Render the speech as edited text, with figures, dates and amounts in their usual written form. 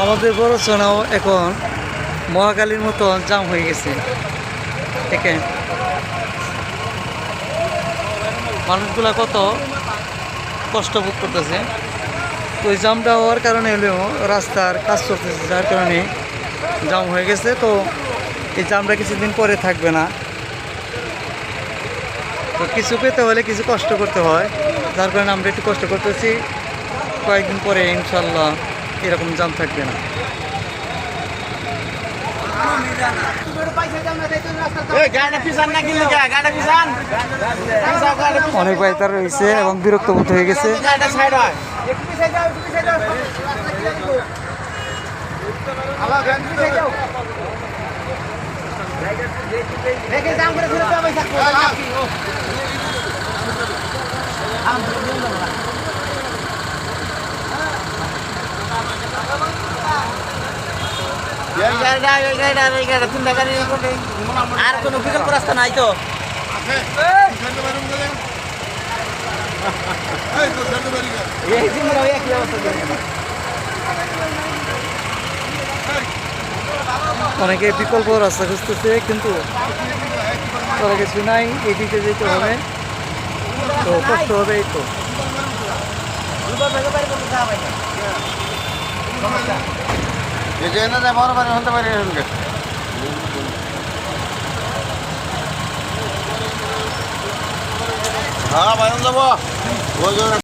আমাদের বড়ছড়াও এখন মহাকালীর মতো জাম হয়ে গেছে। দেখেন মানুষগুলা কত কষ্ট ভোগ করতেছে। তো ওই জামটা হওয়ার কারণে হলেও রাস্তার কাজ চলতেছে, যার কারণে জাম হয়ে গেছে। তো এই জামটা কিছুদিন পরে থাকবে না। তো কিছু পেতে হলে কিছু কষ্ট করতে হয়, যার কারণে আমরা একটু কষ্ট করতেছি। কয়েকদিন পরে ইনশাল্লাহ এরকম জাম থাকবে না। অনেক বাইতার রয়েছে এবং বিরক্ত বোধ হয়ে গেছে। আর কোনো বিকল্প রাস্তা নাই তো। অনেকে বিকল্প রাস্তা খুঁজতেছে, কিন্তু তারা কিছু নাই, এদিকে যেতে হবে, তো কষ্ট হবে। এই তো হ্যাঁ, বাইরে যাবো।